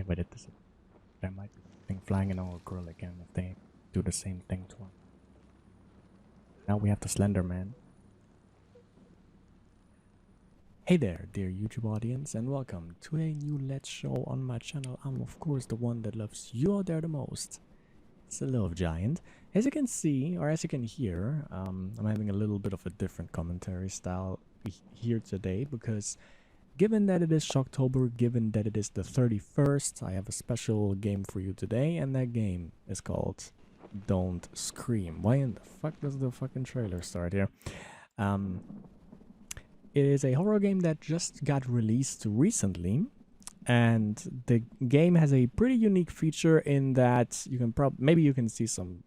but there might be something flying in our grill again if they do the same thing to us. Now we have the Slender Man. Hey there, dear YouTube audience, and welcome to a new Let's Show on my channel. I'm of course the one that loves you out there the most. It's the Love Giant. As you can see, or as you can hear, I'm having a little bit of a different commentary style here today because given that it is Shocktober, given that it is the 31st, I have a special game for you today, and that game is called Don't Scream. Why in the fuck does the fucking trailer start here? It is a horror game that just got released recently, and the game has a pretty unique feature in that you can maybe you can see some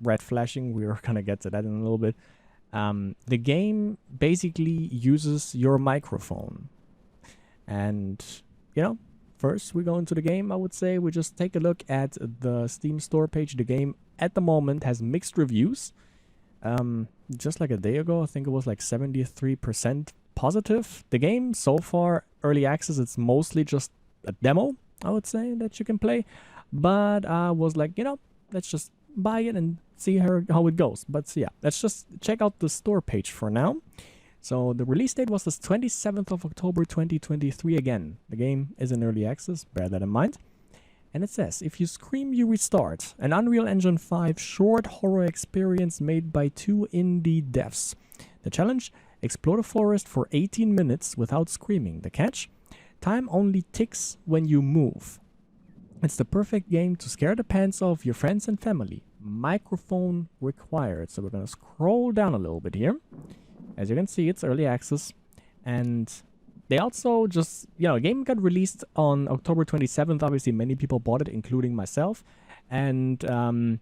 red flashing. We're gonna get to that in a little bit. The game basically uses your microphone, and you know, first we go into the game. I would say we just take a look at the Steam store page. The game at the moment has mixed reviews. Just like a day ago, I think it was like 73% positive. The game so far, early access, it's mostly just a demo, I would say, that you can play. But I was like, you know, let's just buy it and see how it goes. But yeah, let's just check out the store page for now. So the release date was the 27th of October 2023 again. The game is in early access, bear that in mind. And it says, if you scream, you restart. An Unreal Engine 5 short horror experience made by 2 indie devs. The challenge, explore the forest for 18 minutes without screaming. The catch, time only ticks when you move. It's the perfect game to scare the pants off your friends and family. Microphone required. So we're going to scroll down a little bit here. As you can see, it's early access. And they also just, you know, the game got released on October 27th. Obviously, many people bought it, including myself. And at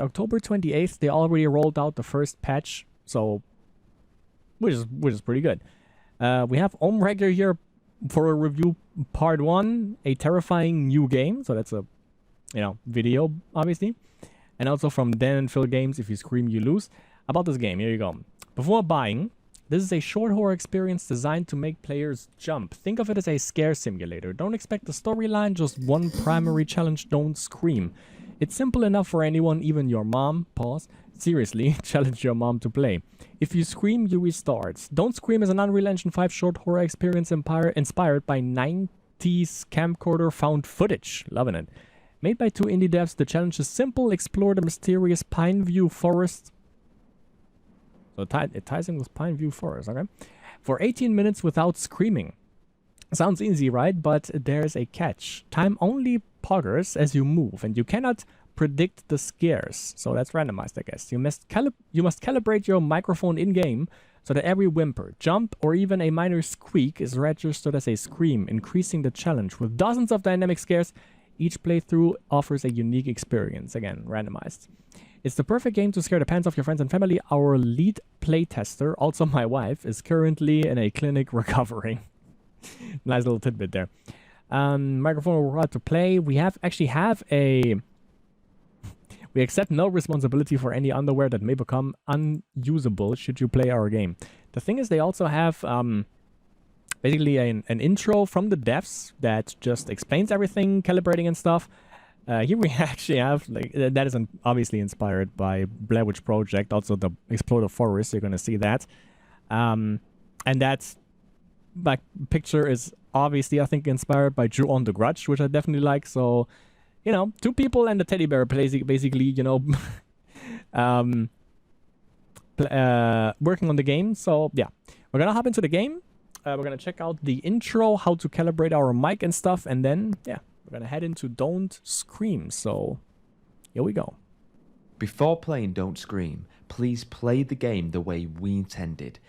October 28th, they already rolled out the first patch. So, which is pretty good. We have Regular here for a review part 1, a terrifying new game. So that's a, you know, video, obviously. And also from Dan and Phil Games, if you scream, you lose. About this game, here you go. Before buying, this is a short horror experience designed to make players jump. Think of it as a scare simulator. Don't expect the storyline, just one primary challenge, don't scream. It's simple enough for anyone, even your mom. Pause. Seriously, challenge your mom to play. If you scream, you restart. Don't Scream is an Unreal Engine 5 short horror experience inspired by 90s camcorder found footage. Loving it. Made by 2 indie devs, the challenge is simple. Explore the mysterious Pineview Forest. So it ties in with Pineview Forest, okay? For 18 minutes without screaming. Sounds easy, right? But there's a catch. Time only poggers as you move, and you cannot predict the scares. So that's randomized, I guess. You must calibrate your microphone in-game so that every whimper, jump, or even a minor squeak is registered as a scream, increasing the challenge. With dozens of dynamic scares, each playthrough offers a unique experience. Again, randomized. It's the perfect game to scare the pants off your friends and family. Our lead playtester, also my wife, is currently in a clinic recovering. Nice little tidbit there. Microphone we're about to play. We actually have a... We accept no responsibility for any underwear that may become unusable should you play our game. The thing is, they also have basically an intro from the devs that just explains everything, calibrating and stuff. Here we actually have, like, that is obviously inspired by Blair Witch Project, also the Explore the Forest, you're going to see that. And that's, like, picture is obviously, I think, inspired by Drew on the Grudge, which I definitely like. So, you know, 2 people and the teddy bear basically, you know, working on the game. So, yeah, we're going to hop into the game. We're going to check out the intro, how to calibrate our mic and stuff, and then, yeah. We're going to head into Don't Scream, so here we go. Before playing Don't Scream, please play the game the way we intended.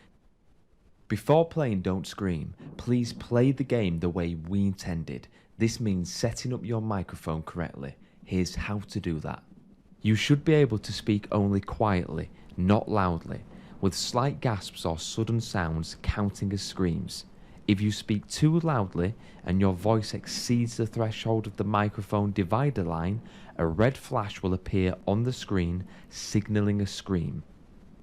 Before playing Don't Scream, please play the game the way we intended. This means setting up your microphone correctly. Here's how to do that. You should be able to speak only quietly, not loudly, with slight gasps or sudden sounds counting as screams. If you speak too loudly and your voice exceeds the threshold of the microphone divider line, a red flash will appear on the screen, signaling a scream.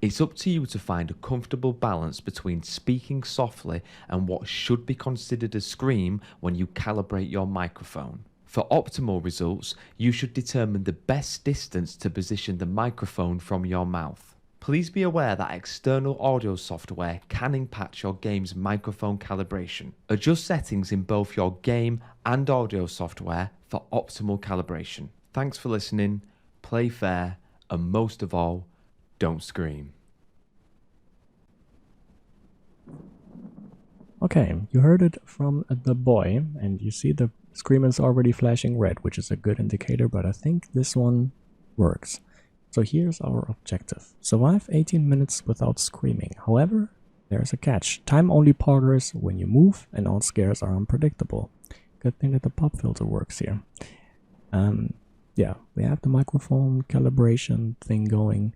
It's up to you to find a comfortable balance between speaking softly and what should be considered a scream when you calibrate your microphone. For optimal results, you should determine the best distance to position the microphone from your mouth. Please be aware that external audio software can impact your game's microphone calibration. Adjust settings in both your game and audio software for optimal calibration. Thanks for listening, play fair, and most of all, don't scream. Okay, you heard it from the boy, and you see the screen is already flashing red, which is a good indicator, but I think this one works. So here's our objective. Survive 18 minutes without screaming. However, there's a catch. Time only poggers when you move, and all scares are unpredictable. Good thing that the pop filter works here. Yeah, we have the microphone calibration thing going.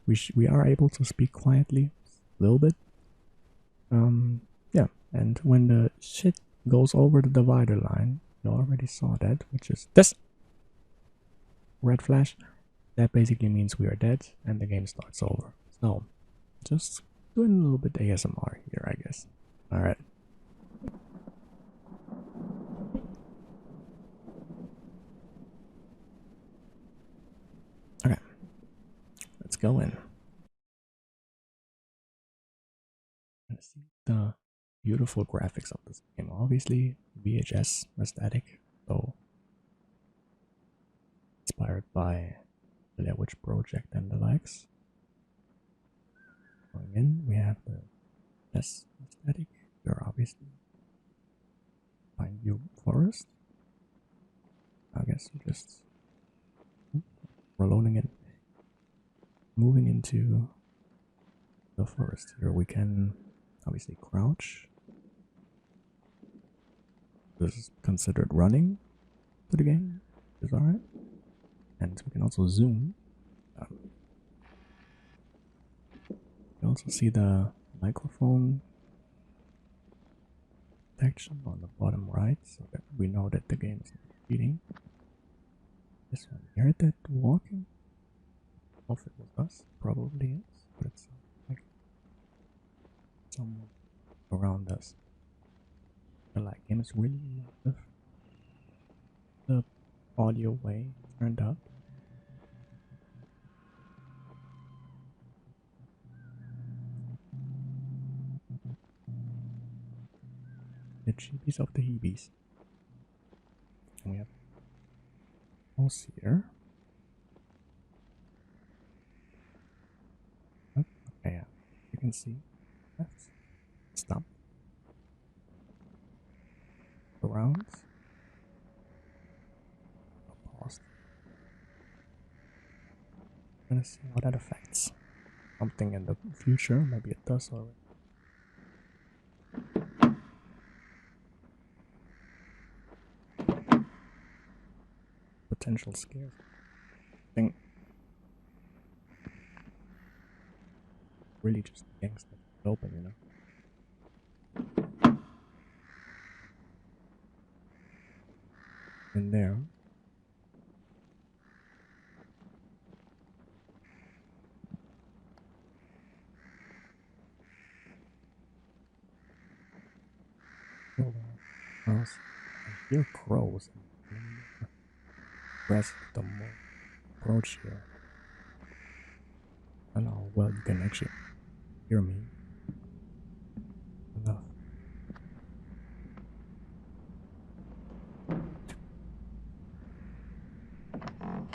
We are able to speak quietly a little bit. Yeah, and when the shit goes over the divider line, you already saw that, which is this red flash. That basically means we are dead and the game starts over. So, just doing a little bit ASMR here, I guess. Alright. Okay, let's go in. Let's see the beautiful graphics of this game. Obviously, VHS aesthetic, so inspired by the Blair Witch Project and the likes. Going in, we have the S aesthetic. We're obviously Pine View Forest. I guess we just we're loading it, moving into the forest. Here we can obviously crouch. This is considered running to the game, which is alright. And we can also zoom. You can also see the microphone detection on the bottom right, so that we know that the game is not cheating. This one, you heard that walking? I don't know if it was us, probably is, but it's like someone around us. The light game is really the audio way turned up. The cheapies of the heebies. And we have house here. Oh, okay, yeah. You can see left. Stop. Around. Pause. I'm gonna see how that affects something in the future. Maybe it does already. Potential scares. Thing. Really just gangster open, you know. In there. Crows. I hear crows. Press the more approach here. I don't know how well you can actually hear me. Enough.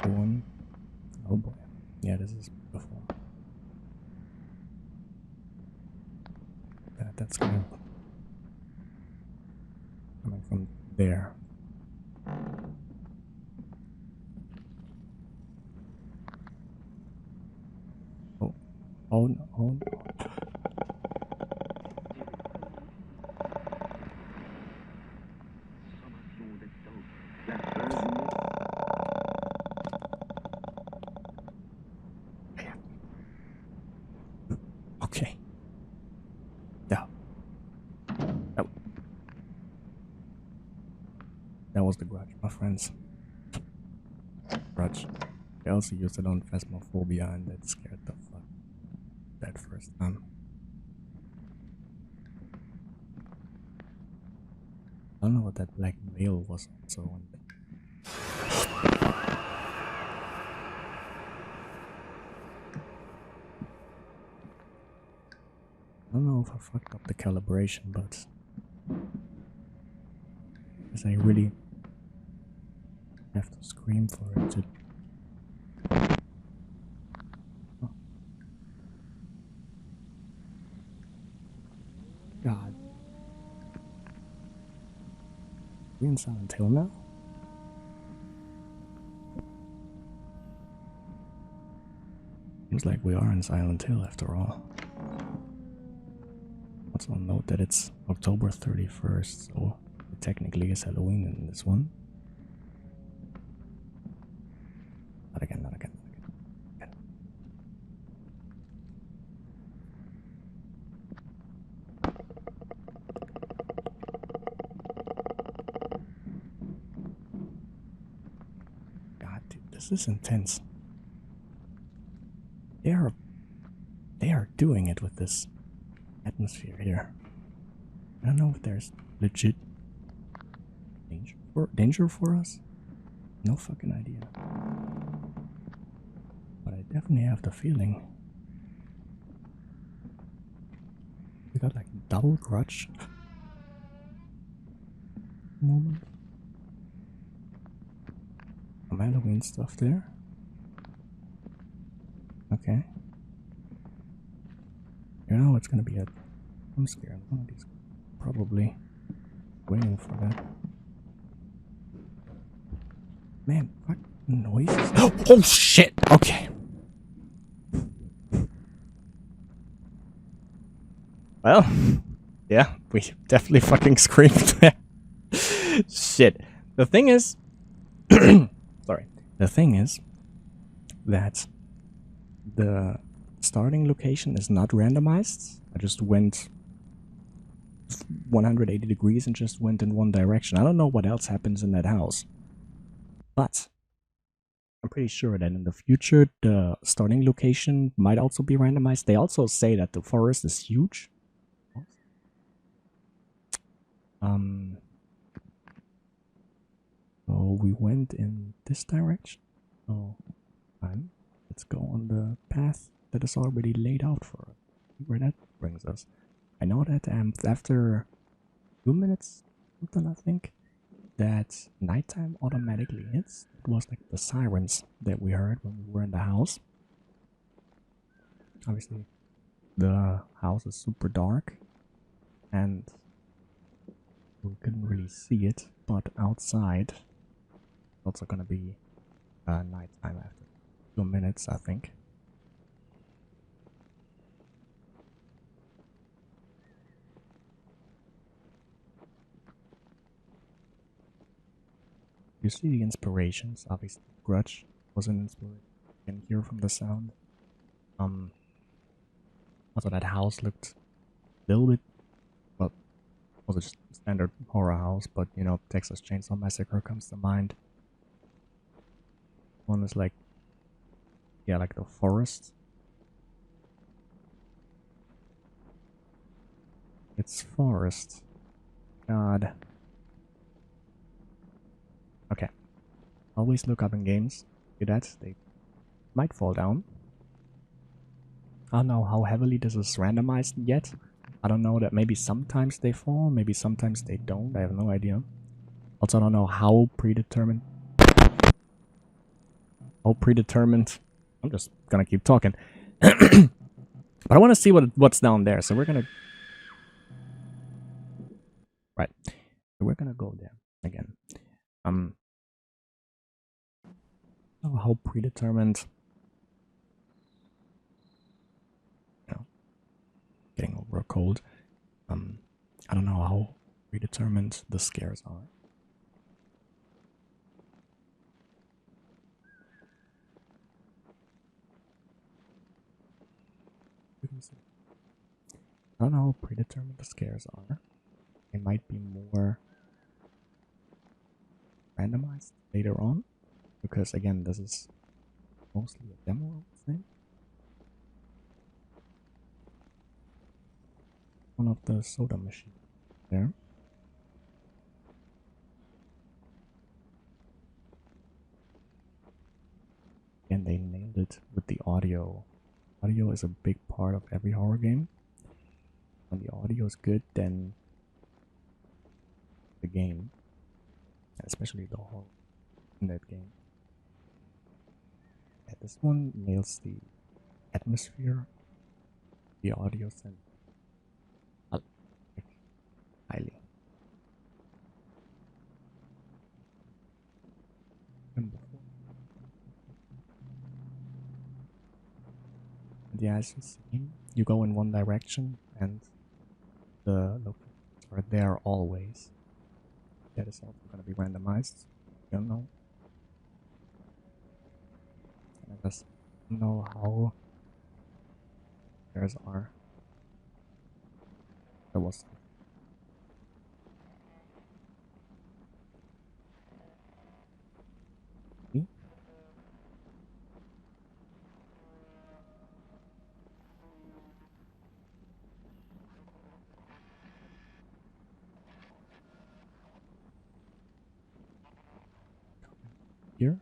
One. Oh boy. Yeah, this is beautiful. That's coming from there. Oh, oh no, oh no. Okay. Yeah. That was the grudge, my friends. Grudge. I also used it on Phasmophobia and it scared the fuck that first time. I don't know what that black veil was also on. I don't know if I fucked up the calibration, but because I really have to scream for it to. Oh. God. We in Silent Hill now? Seems like we are in Silent Hill after all. Also note that it's October 31st, so it technically is Halloween in this one. Not again, not again, not again. God, dude, this is intense. They are doing it with this atmosphere here. I don't know if there's legit danger for us. No fucking idea. But I definitely have the feeling we got like double grudge moment. Some Halloween stuff there. Okay. You know it's gonna be a jump scare. One of these probably waiting for that. Man, what noises? Oh shit! Okay. Well, yeah, we definitely fucking screamed. Shit. The thing is, sorry. The thing is that the starting location is not randomized. I just went 180 degrees and just went in one direction. I don't know what else happens in that house. But I'm pretty sure that in the future, the starting location might also be randomized. They also say that the forest is huge. So we went in this direction. So, fine. Let's go on the path that is already laid out for us. Where that brings us. I know that after 2 minutes, something I think, that nighttime automatically hits. It was like the sirens that we heard when we were in the house. Obviously, the house is super dark and we couldn't really see it, but outside it's also gonna be nighttime after 2 minutes, I think. You see the inspirations, obviously. Grudge was an inspiration. You can hear from the sound. Also that house looked a little bit, well, was a standard horror house, but you know, Texas Chainsaw Massacre comes to mind. One is like, yeah, like the forest. It's forest. God. Okay. Always look up in games. Do that. They might fall down. I don't know how heavily this is randomized yet. I don't know that maybe sometimes they fall, maybe sometimes they don't. I have no idea. Also, I don't know how predetermined. I'm just gonna keep talking. But I want to see what's down there. So we're gonna. Right. So we're gonna go there again. Oh, how predetermined. No, getting over a cold. I don't know how predetermined the scares are. I don't know how predetermined the scares are. They might be more randomized later on. Because again, this is Mostly a demo, I would say. One of the soda machines there. And they nailed it with the audio. Audio is a big part of every horror game. When the audio is good, then the game, especially the horror in that game. Yeah, this one nails the atmosphere, the audio sense like, highly. And yeah, as you see, you go in one direction and the locations are there always. That is also going to be randomized. You don't know. And I just don't know how theirs are. There was something. Here.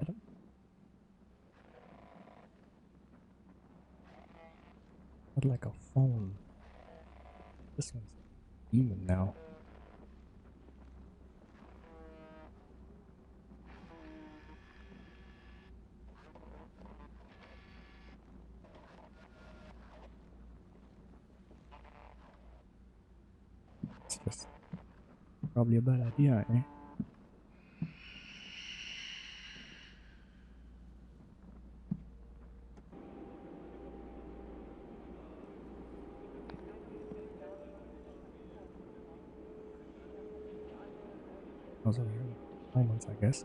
I don't not like a phone. This one's demon now. It's just probably a bad idea, eh? Those are the moments, I guess.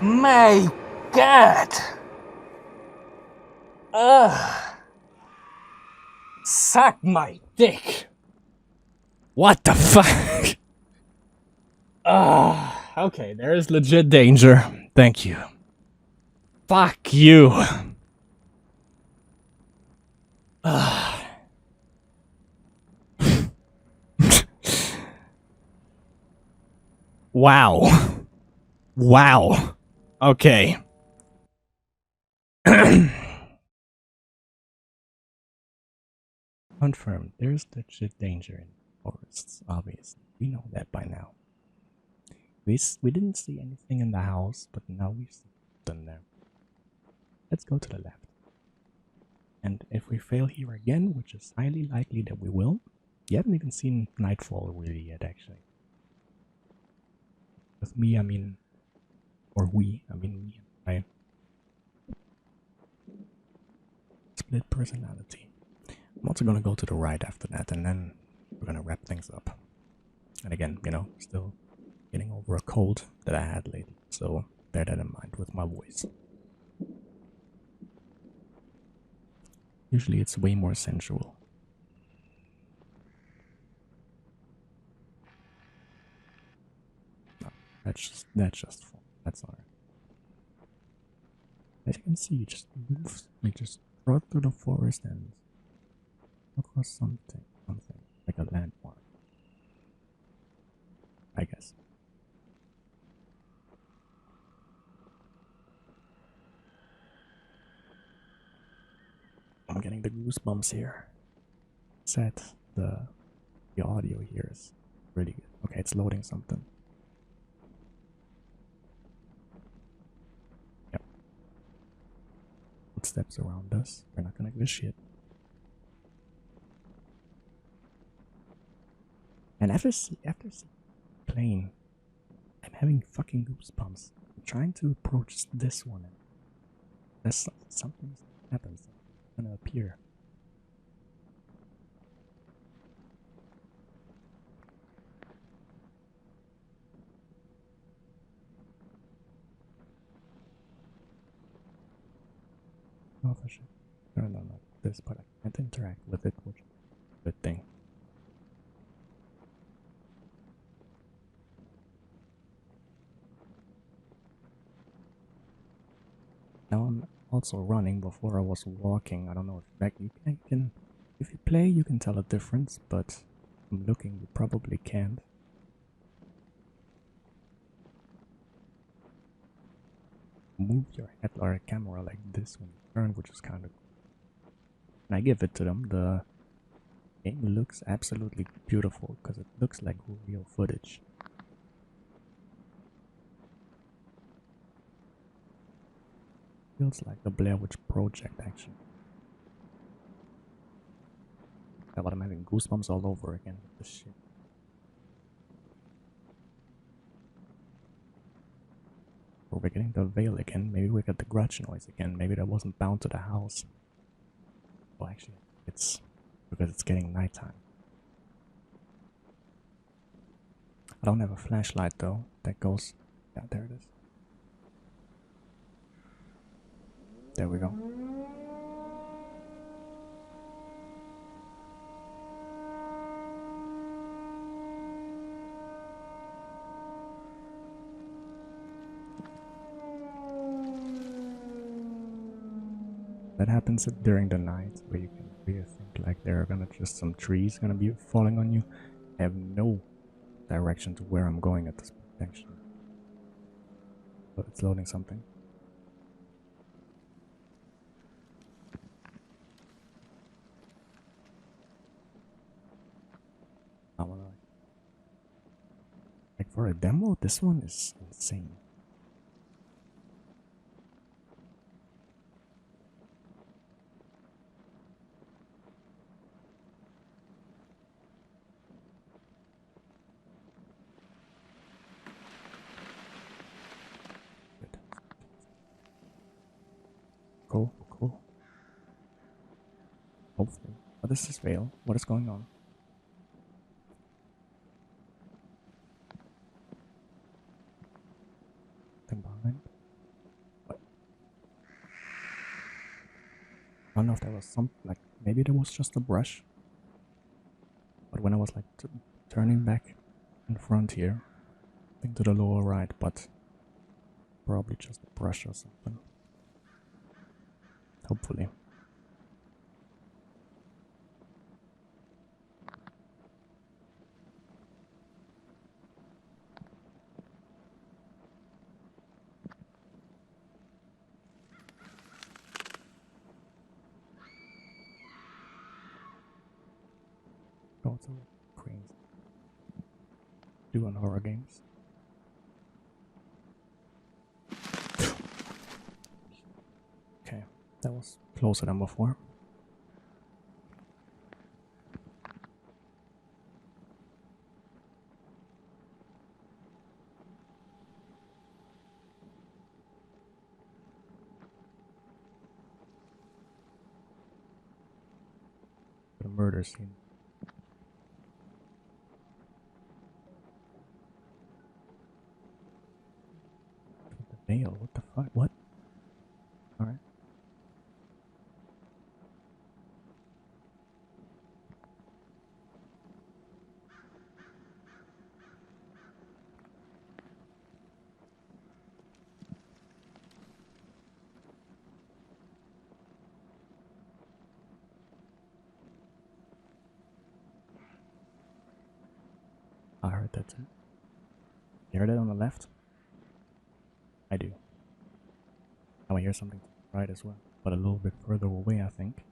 My God! Ugh! Suck my dick! What the fuck? Okay, there is legit danger. Thank you. Fuck you. Wow. Wow. Okay. Confirmed. There's legit danger in forests, obviously. We know that by now. We didn't see anything in the house, but now we've seen them there. Let's go to the left. And if we fail here again, which is highly likely that we will, you haven't even seen Nightfall really yet, actually. With me, I mean, or we, I mean me and my split personality. I'm also gonna go to the right after that, and then we're gonna wrap things up. And again, you know, still getting over a cold that I had lately, so bear that in mind with my voice. Usually it's way more sensual. No, that's just fun. That's alright. As you can see, it just moves, like just trot through the forest and across something like a landmark, I guess. I'm getting the goosebumps here. Sad the audio here is really good. Okay, it's loading something. Yep. Footsteps around us. We're not gonna give a shit. And after seeing plane I'm having fucking goosebumps. I'm trying to approach this one. And there's something happens. It's gonna appear. Oh, for sure. No, no, no. This, but I can't interact with it, which is a good thing. Now I'm also running. Before I was walking. I don't know if you can if you play you can tell a difference, but from looking you probably can't. Move your head or a camera like this when you turn, which is kind of cool. And I give it to them. The game looks absolutely beautiful because it looks like real footage. Feels like the Blair Witch Project, actually. Yeah, but I'm having goosebumps all over again with this shit. Or we're getting the veil again. Maybe we got the grudge noise again. Maybe that wasn't bound to the house. Well, actually, it's because it's getting nighttime. I don't have a flashlight though. That goes. Yeah, there it is. There we go. That happens during the night where you can really think like there are gonna just some trees gonna be falling on you. I have no direction to where I'm going at this point actually. But it's loading something. I wanna like for a demo, this one is insane. Good. Cool, cool. Hopefully. What is this veil? What is going on? Thing behind? What? I don't know if there was some like maybe there was just a brush. But when I was like turning back in front here, I think to the lower right, but probably just a brush or something. Hopefully. Also, Queens do on horror games. Okay, that was closer than before. The murder scene. The veil, what the fuck? What? Alright. I heard that too. You heard it on the left? I do. Oh, I hear something to the right as well, but a little bit further away, I think.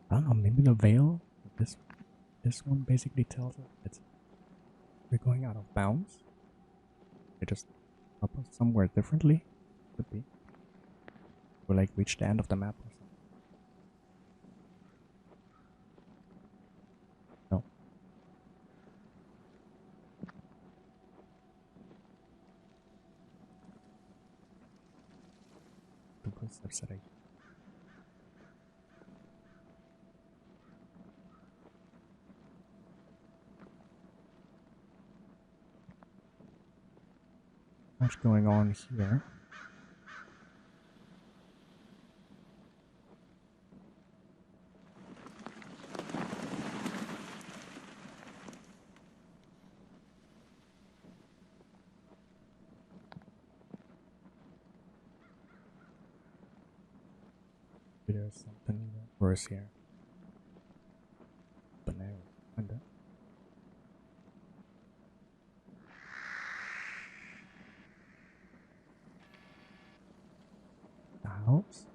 I don't know, maybe the veil, this one basically tells us that we're going out of bounds. They just up us somewhere differently. Could be. We'll like reach the end of the map or something. No. Two footsteps that I. Much going on here. There's something even worse here. But now, kinda. The house?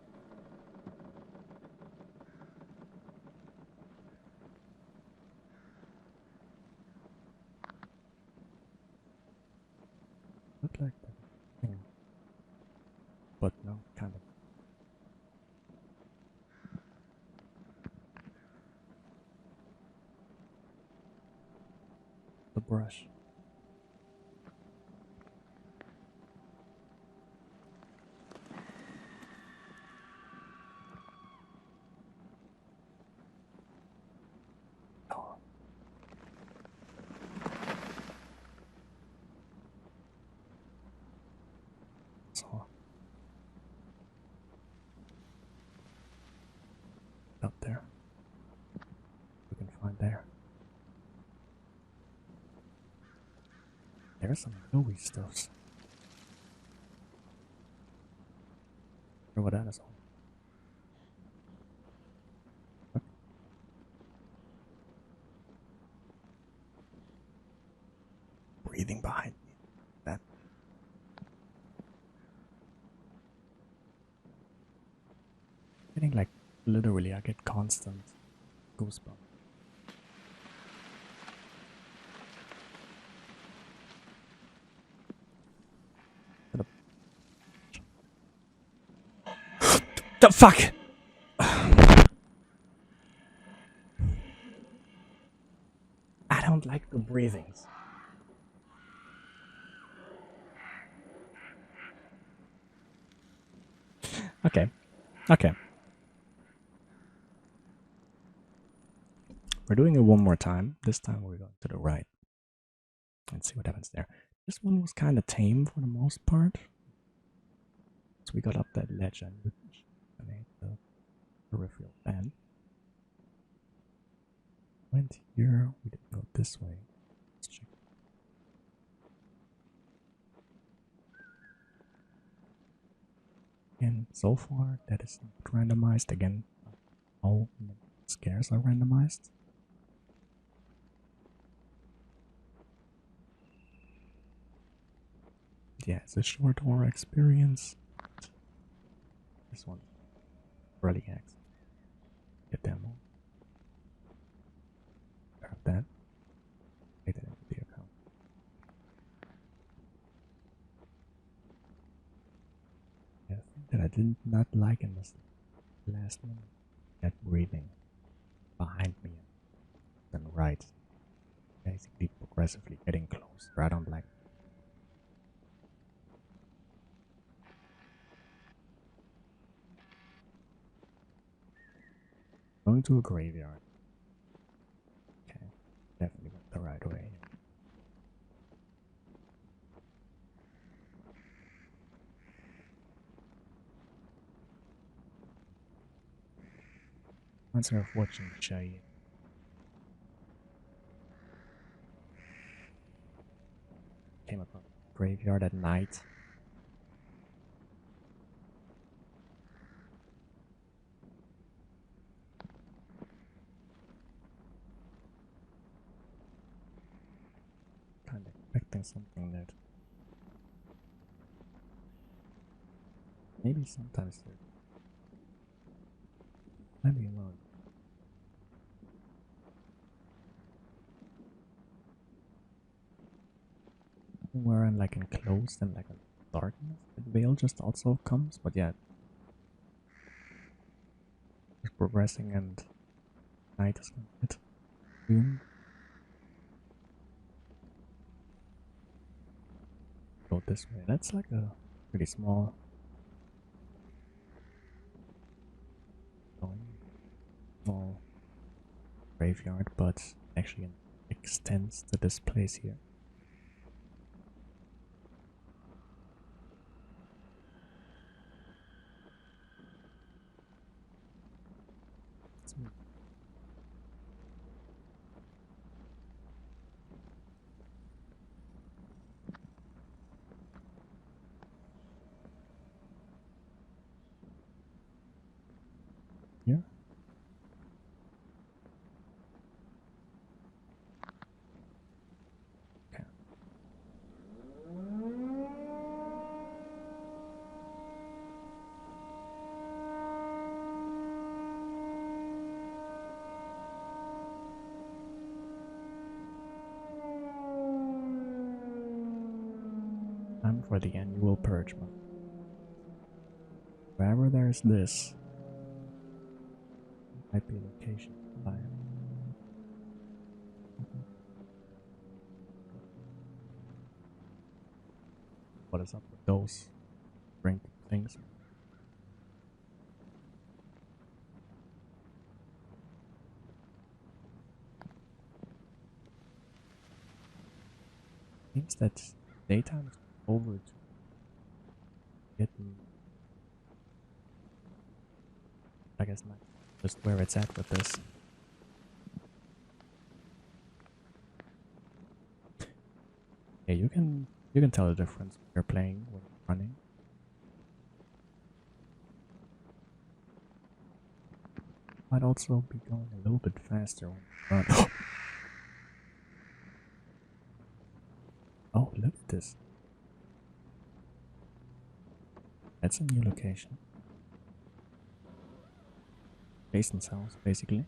Look like that thing. But no, kind of. The brush. Oh. So. Up there. We can find there. There's some gooey stuffs. Or what that is all. What? Breathing behind me. That. Getting like literally, I get constant goosebumps. The fuck! I don't like the breathings. Okay. Okay. We're doing it one more time. This time we're going to the right. Let's see what happens there. This one was kind of tame for the most part. So we got up that ledge and made the peripheral fan. Went here. We didn't go this way. Let's check. And so far, that is not randomized. Again, all scares are randomized. Yeah, it's a short horror experience. This one, early access. Get demo. Grab that. Take that into the account. Yeah, the thing that I did not like in this last one, that breathing behind me and right, basically progressively getting closer. I don't like. Going to a graveyard. Okay, definitely went the right way. Once of watching Shade. Came across a graveyard at night. Kind of expecting something that maybe sometimes there. Let me alone. somewhere and like enclosed and like a darkness. The veil just also comes, but yeah, it's progressing and night is gonna hit soon. Go this way. That's like a pretty small graveyard, but actually extends to this place here. Here. Okay. Time for the annual purge month. Wherever there's this, might be a location to buy it. What is up with those drink things? Seems that daytime is over to get, I guess, not just where it's at with this. Yeah, you can tell the difference when you're playing, when you're running. Might also be going a little bit faster when you run. Oh, look at this. That's a new location. Jason's house, basically.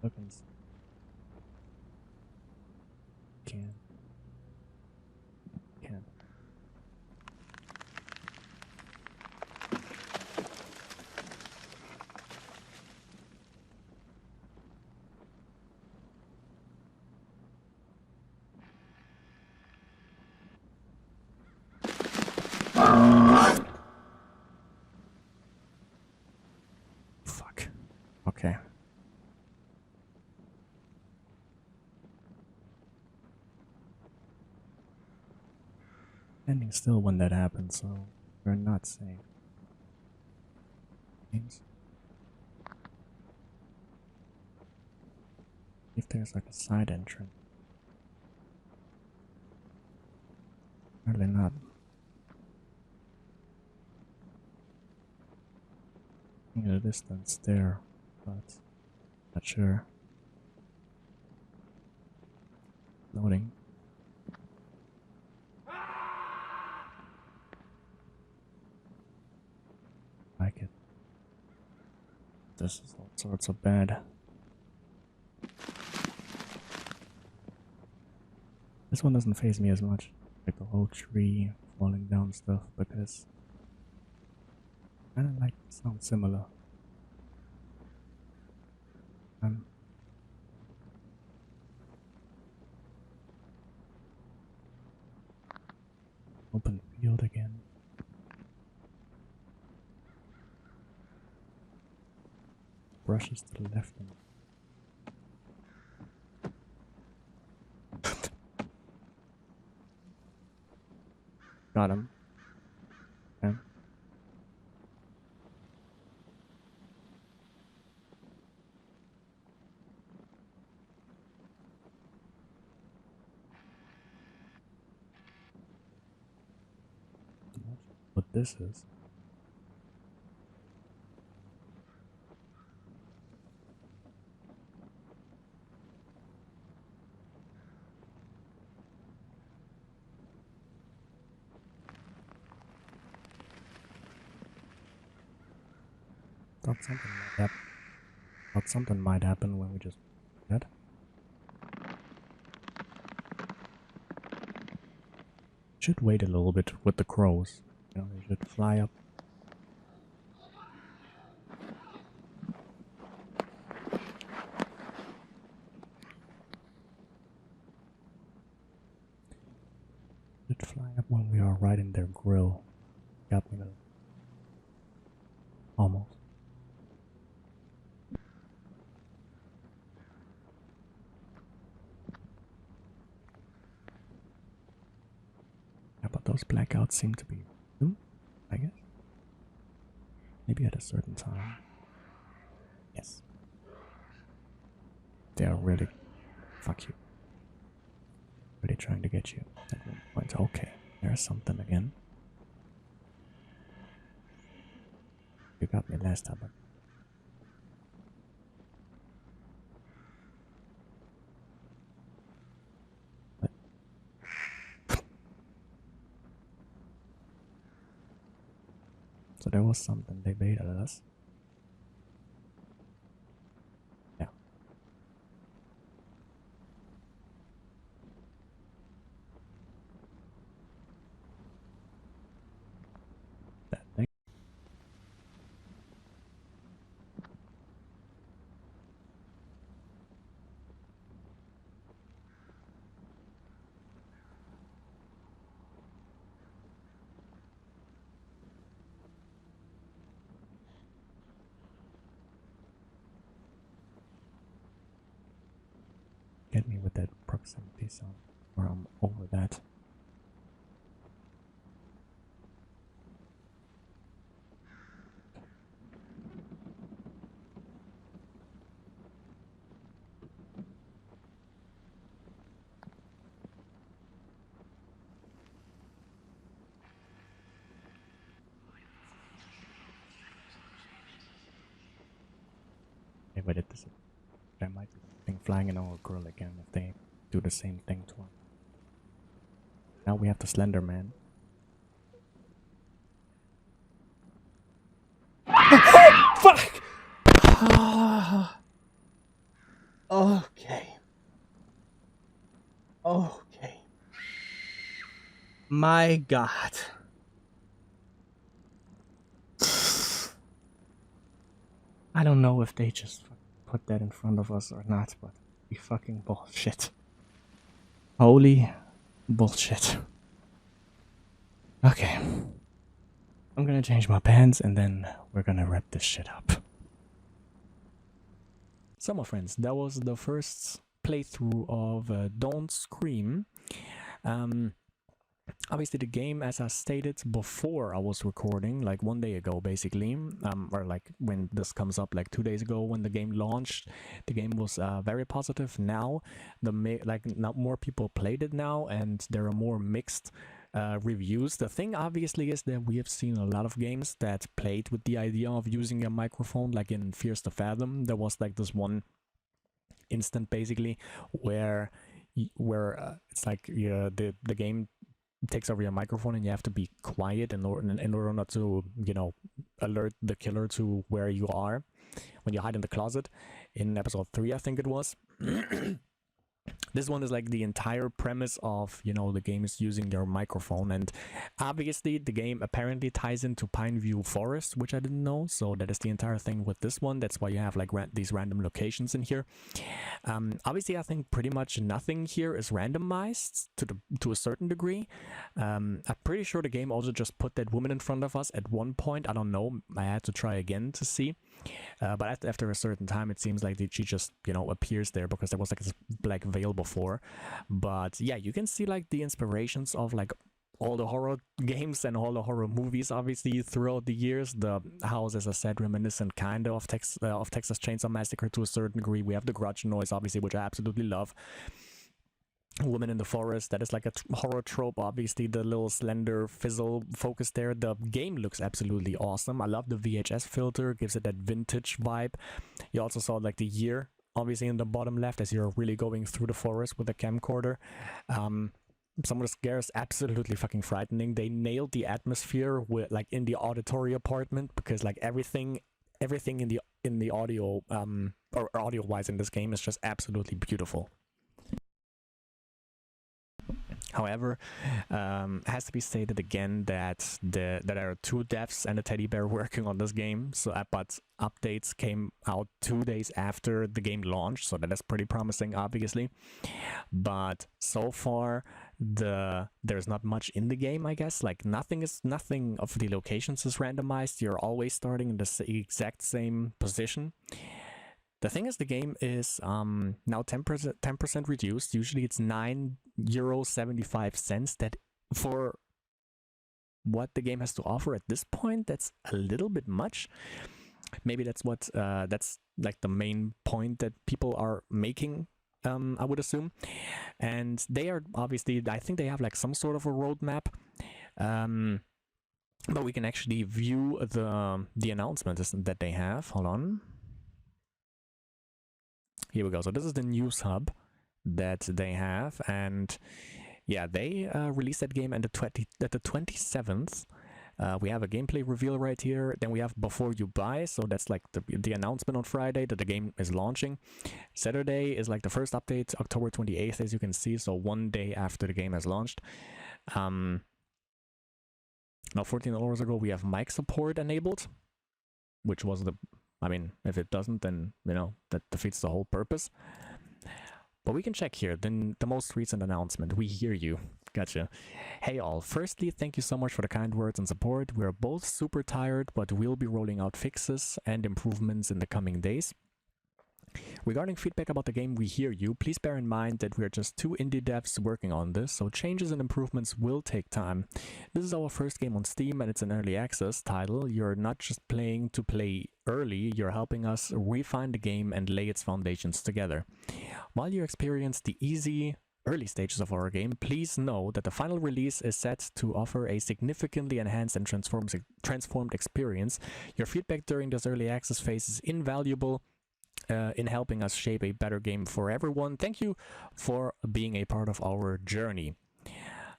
Look and see. Can. Fuck. Okay. Standing still when that happens, so you're not safe. Means if there's like a side entrance. Apparently not. In the distance there, but not sure. Loading. Like it. This is all sorts of bad. This one doesn't faze me as much, like the whole tree falling down stuff, because I kind of like it sounds similar. Open field again. Brushes to the left and got him. Okay. What this is. Thought something might happen. Thought something might happen when we just did. Should wait a little bit with the crows. You know, they should fly up. Should fly up when we are right in their grill. Got me. Almost. Yeah, but those blackouts seem to be new, I guess. Maybe at a certain time. Yes. They are really... Fuck you. Really trying to get you at one point. Okay, there's something again. You got me last time. But so there was something they baited us. Yeah. That thing. Get me with that proximity sound, or I'm over that. If I did this, there might be something flying in our grill again if they do the same thing to us. Now we have the Slender Man. Fuck! Okay. Okay. My God. I don't know if they just put that in front of us or not, but be fucking bullshit. Holy bullshit. Okay. I'm gonna change my pants and then we're gonna wrap this shit up. So my friends, that was the first playthrough of Don't Scream. Obviously the game, as I stated before I was recording, like 1 day ago basically, or like when this comes up, like 2 days ago when the game launched, the game was very positive. Now now more people played it now and there are more mixed reviews. The thing obviously is that we have seen a lot of games that played with the idea of using a microphone, like in Fears to Fathom. There was like this one instant basically where it's like the game takes over your microphone and you have to be quiet in order not to, you know, alert the killer to where you are when you hide in the closet in episode 3, I think it was. This one is like the entire premise of, you know, the game is using your microphone, and obviously the game apparently ties into Pineview Forest, which I didn't know. So that is the entire thing with this one. That's why you have like these random locations in here. Obviously I think pretty much nothing here is randomized to a certain degree. I'm pretty sure the game also just put that woman in front of us at one point. I don't know, I had to try again to see. But after a certain time, it seems like she just, you know, appears there because there was like this black veil before. But yeah, you can see like the inspirations of like all the horror games and all the horror movies, obviously, throughout the years. The house, as I said, reminiscent kind of Texas Chainsaw Massacre to a certain degree. We have the grudge noise, obviously, which I absolutely love. Woman in the Forest, that is like a horror trope. Obviously the little slender fizzle focus there. The game looks absolutely awesome. I love the VHS filter, gives it that vintage vibe. You also saw like the year obviously in the bottom left as you're really going through the forest with a camcorder. Some of the scares absolutely fucking frightening. They nailed the atmosphere with like in the auditory apartment, because like everything everything in the audio or audio wise in this game is just absolutely beautiful. However, has to be stated again that there are 2 devs and a teddy bear working on this game. So, but updates came out 2 days after the game launched, so that is pretty promising, obviously. But so far, there's not much in the game, I guess. Like nothing of the locations is randomized. You're always starting in the exact same position. The thing is, the game is now 10% reduced. Usually it's €9.75. That for what the game has to offer at this point, that's a little bit much. Maybe that's what that's like the main point that people are making, I would assume. And they are obviously, I think they have like some sort of a roadmap. But we can actually view the announcement that they have. Hold on. Here we go. So this is the news hub that they have, and yeah, they released that game at the 27th. We have a gameplay reveal right here. Then we have before you buy, so that's like the announcement on Friday that the game is launching. Saturday is like the first update, October 28th, as you can see. So 1 day after the game has launched. Now 14 hours ago, we have mic support enabled, which was I mean, if it doesn't, then, you know, that defeats the whole purpose. But we can check here, then the most recent announcement. We hear you. Gotcha. Hey all, firstly, thank you so much for the kind words and support. We're both super tired, but we'll be rolling out fixes and improvements in the coming days. Regarding feedback about the game, we hear you. Please bear in mind that we're just 2 indie devs working on this, so changes and improvements will take time. This is our first game on Steam and it's an early access title. You're not just playing to play early, you're helping us refine the game and lay its foundations together. While you experience the easy early stages of our game, please know that the final release is set to offer a significantly enhanced and transformed experience. Your feedback during this early access phase is invaluable in helping us shape a better game for everyone. Thank you for being a part of our journey.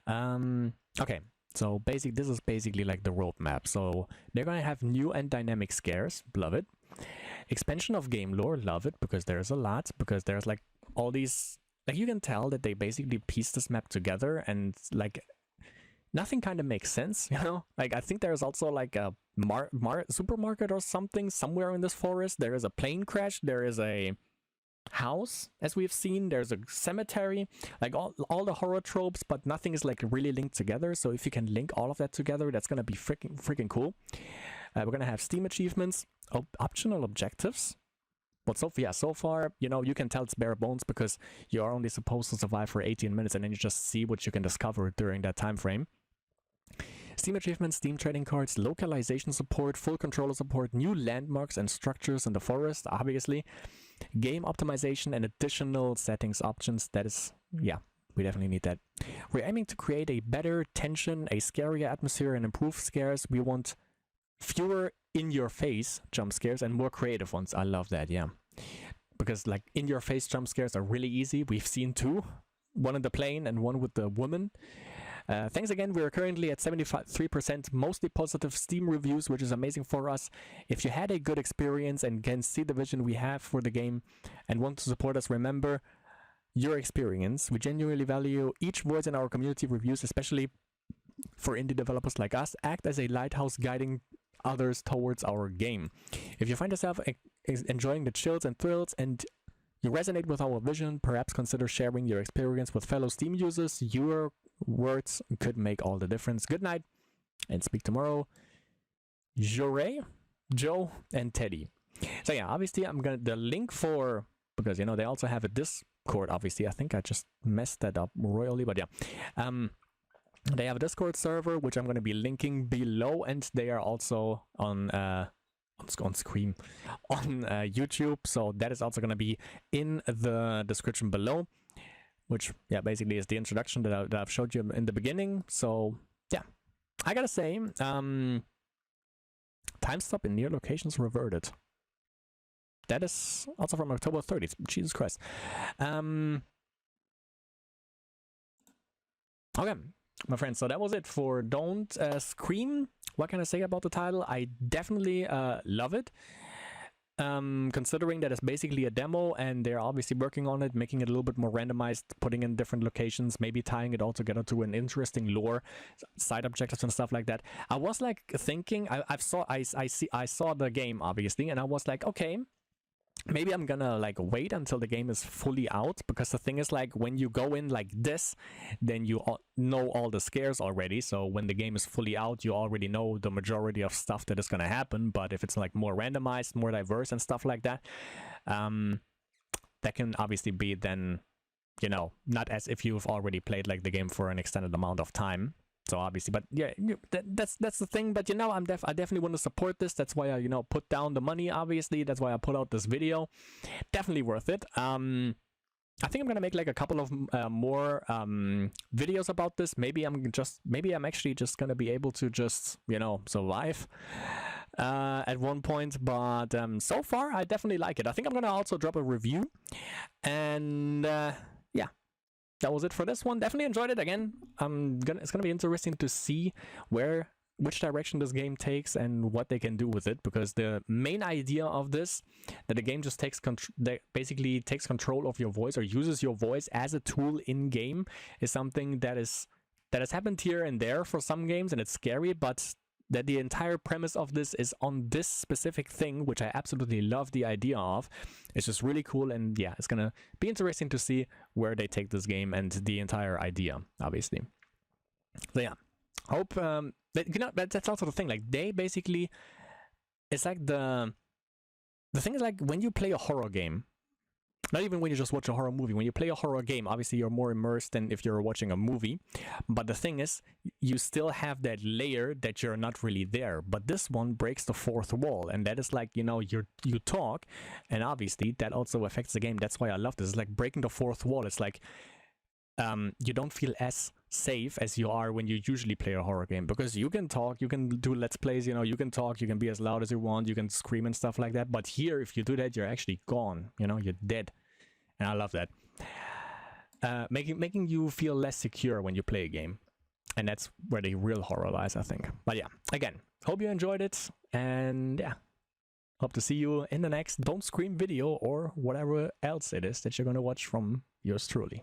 Okay, so this is basically like the roadmap. So they're gonna have new and dynamic scares, love it. Expansion of game lore, love it, because there's a lot, because there's like all these, like you can tell that they basically pieced this map together and like nothing kind of makes sense, you know? Like I think there's also like a supermarket or something somewhere in this forest. There is a plane crash, there is a house, as we've seen, there's a cemetery, like all the horror tropes, but nothing is like really linked together. So if you can link all of that together, that's gonna be freaking cool. We're gonna have Steam achievements, optional objectives. But so far, you know, you can tell it's bare bones because you are only supposed to survive for 18 minutes and then you just see what you can discover during that time frame. Steam achievements, Steam trading cards, localization support, full controller support, new landmarks and structures in the forest, obviously. Game optimization and additional settings options. That is, yeah, we definitely need that. We're aiming to create a better tension, a scarier atmosphere, and improve scares. We want fewer in-your-face jump scares and more creative ones. I love that, yeah. Because like in-your-face jump scares are really easy. We've seen 2. One in the plane and one with the woman. Thanks again, we're currently at 73%, mostly positive Steam reviews, which is amazing for us. If you had a good experience and can see the vision we have for the game and want to support us, remember your experience. We genuinely value each voice in our community reviews, especially for indie developers like us. Act as a lighthouse guiding others towards our game. If you find yourself enjoying the chills and thrills and you resonate with our vision, perhaps consider sharing your experience with fellow Steam users. Your words could make all the difference. Good night and speak tomorrow. Joe, and Teddy. So yeah, obviously I'm gonna the link for, because you know they also have a Discord. Obviously, I think I just messed that up royally, but yeah, they have a Discord server which I'm gonna be linking below, and they are also on screen on YouTube, so that is also going to be in the description below, which yeah basically is the introduction that I've showed you in the beginning. So yeah, I gotta say, time stop in near locations reverted. That is also from October 30th. Jesus Christ. Okay, my friends, so that was it for Don't Scream. What can I say about the title? I definitely love it. considering that it's basically a demo and they're obviously working on it, making it a little bit more randomized, putting in different locations, maybe tying it all together to an interesting lore, side objectives and stuff like that. I was like thinking, I saw the game obviously, and I was like, okay, maybe I'm gonna like wait until the game is fully out, because the thing is, like, when you go in like this, then you know all the scares already. So when the game is fully out, you already know the majority of stuff that is gonna happen. But if it's like more randomized, more diverse and stuff like that, that can obviously be then, you know, not as if you've already played like the game for an extended amount of time. So obviously, but yeah, that's the thing. But you know, I definitely want to support this. That's why I, you know, put down the money. Obviously, that's why I put out this video. Definitely worth it. I think I'm gonna make like a couple of more videos about this. Maybe I'm actually just gonna be able to just, you know, survive at one point. But so far, I definitely like it. I think I'm gonna also drop a review, and yeah. That was it for this one. Definitely enjoyed it. Again, it's gonna be interesting to see which direction this game takes and what they can do with it, because the main idea of this, that the game just basically takes control of your voice or uses your voice as a tool in game, is something that has happened here and there for some games, and it's scary, but that the entire premise of this is on this specific thing, which I absolutely love the idea of. It's just really cool, and yeah, it's gonna be interesting to see where they take this game and the entire idea, obviously. So yeah, hope that, you know, that's also the thing. Like, they basically, it's like the thing is, like, when you play a horror game, not even when you just watch a horror movie, when you play a horror game, obviously you're more immersed than if you're watching a movie. But the thing is, you still have that layer that you're not really there. But this one breaks the fourth wall, and that is like, you know, you talk, and obviously that also affects the game. That's why I love this. It's like breaking the fourth wall. It's like you don't feel as safe as you are when you usually play a horror game, because you can talk, you can do let's plays, you know, you can talk, you can be as loud as you want, you can scream and stuff like that. But here, if you do that, you're actually gone, you know, you're dead. And I love that. Making you feel less secure when you play a game. And that's where the real horror lies, I think. But yeah, again, hope you enjoyed it, and yeah, hope to see you in the next Don't Scream video, or whatever else it is that you're gonna watch from yours truly.